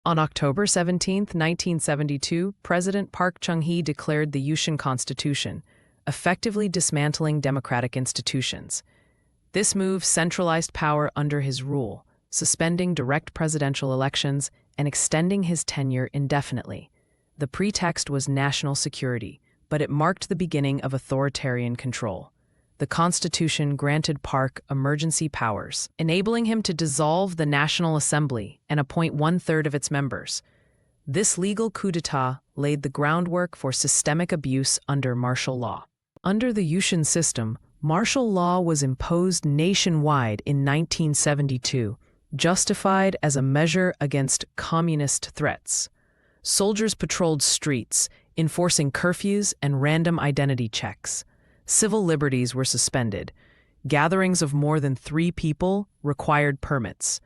On October 17, 1972, President Park Chung-hee declared the Yushin Constitution, effectively dismantling democratic institutions. This move centralized power under his rule, suspending direct presidential elections and extending his tenure indefinitely. The pretext was national security, but it marked the beginning of authoritarian control. The Constitution granted Park emergency powers, enabling him to dissolve the National Assembly and appoint one-third of its members. This legal coup d'état laid the groundwork for systemic abuse under martial law. Under the Yushin system, martial law was imposed nationwide in 1972, justified as a measure against communist threats. Soldiers patrolled streets, enforcing curfews and random identity checks. Civil liberties were suspended. Gatherings of more than 3 people required permits.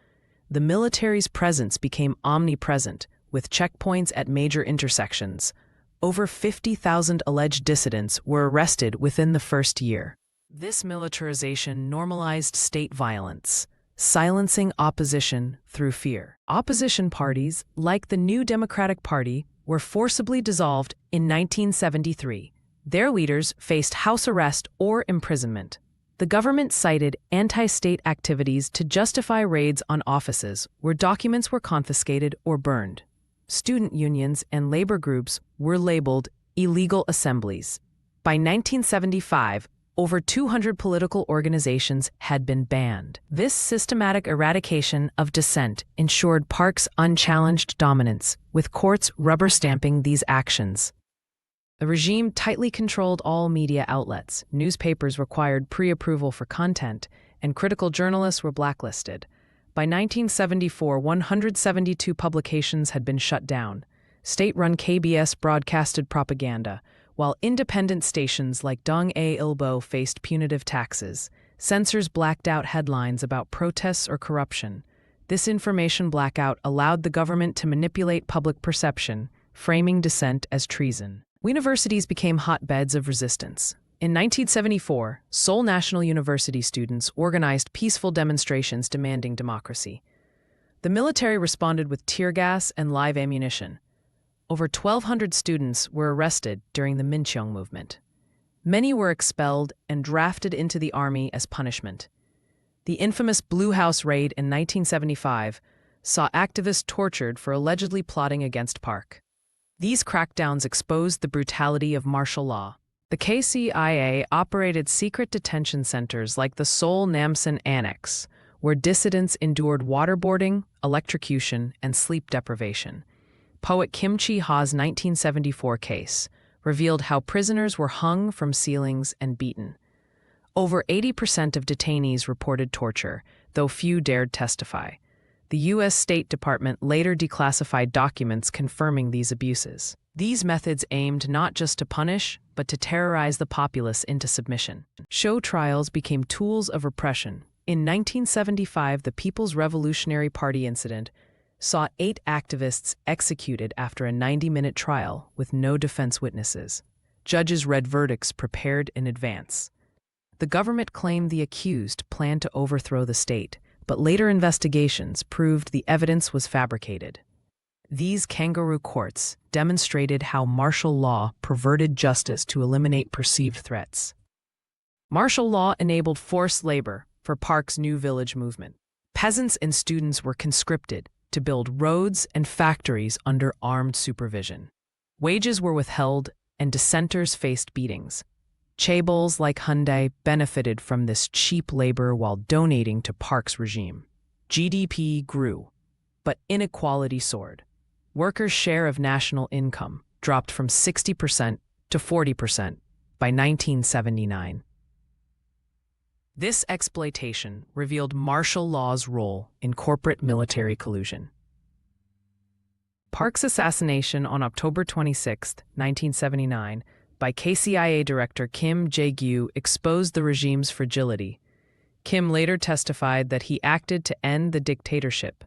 The military's presence became omnipresent, with checkpoints at major intersections. Over 50,000 alleged dissidents were arrested within the first year. This militarization normalized state violence, silencing opposition through fear. Opposition parties, like the New Democratic Party, were forcibly dissolved in 1973. Their leaders faced house arrest or imprisonment. The government cited anti-state activities to justify raids on offices where documents were confiscated or burned. Student unions and labor groups were labeled illegal assemblies. By 1975, over 200 political organizations had been banned. This systematic eradication of dissent ensured Park's unchallenged dominance, with courts rubber-stamping these actions. The regime tightly controlled all media outlets. Newspapers required pre-approval for content, and critical journalists were blacklisted. By 1974, 172 publications had been shut down. State-run KBS broadcasted propaganda, while independent stations like Dong-A-Ilbo faced punitive taxes. Censors blacked out headlines about protests or corruption. This information blackout allowed the government to manipulate public perception, framing dissent as treason. Universities became hotbeds of resistance. In 1974, Seoul National University students organized peaceful demonstrations demanding democracy. The military responded with tear gas and live ammunition. Over 1,200 students were arrested during the Mincheong movement. Many were expelled and drafted into the army as punishment. The infamous Blue House raid in 1975 saw activists tortured for allegedly plotting against Park. These crackdowns exposed the brutality of martial law. The KCIA operated secret detention centers like the Seoul Namsan Annex, where dissidents endured waterboarding, electrocution, and sleep deprivation. Poet Kim Chi-ha's 1974 case revealed how prisoners were hung from ceilings and beaten. Over 80% of detainees reported torture, though few dared testify. The U.S. State Department later declassified documents confirming these abuses. These methods aimed not just to punish, but to terrorize the populace into submission. Show trials became tools of repression. In 1975, the People's Revolutionary Party incident saw 8 activists executed after a 90-minute trial with no defense witnesses. Judges read verdicts prepared in advance. The government claimed the accused planned to overthrow the state, but later investigations proved the evidence was fabricated. These kangaroo courts demonstrated how martial law perverted justice to eliminate perceived threats. Martial law enabled forced labor for Park's New Village movement. Peasants and students were conscripted to build roads and factories under armed supervision. Wages were withheld, and dissenters faced beatings. Chaebols like Hyundai benefited from this cheap labor while donating to Park's regime. GDP grew, but inequality soared. Workers' share of national income dropped from 60% to 40% by 1979. This exploitation revealed martial law's role in corporate-military collusion. Park's assassination on October 26, 1979, by KCIA Director Kim Jae-gyu exposed the regime's fragility. Kim later testified that he acted to end the dictatorship.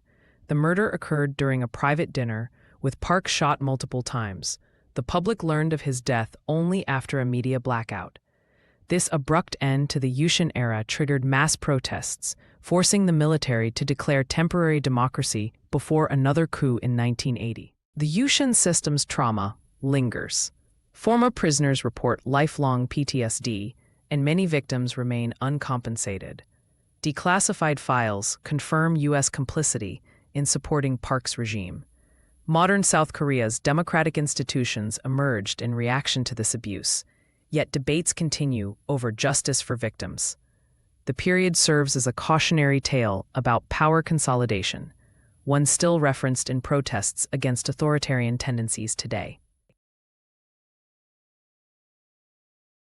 The murder occurred during a private dinner, with Park shot multiple times. The public learned of his death only after a media blackout. This abrupt end to the Yushin era triggered mass protests, forcing the military to declare temporary democracy before another coup in 1980. The Yushin system's trauma lingers. Former prisoners report lifelong PTSD, and many victims remain uncompensated. Declassified files confirm U.S. complicity in supporting Park's regime. Modern South Korea's democratic institutions emerged in reaction to this abuse, yet debates continue over justice for victims. The period serves as a cautionary tale about power consolidation, one still referenced in protests against authoritarian tendencies today.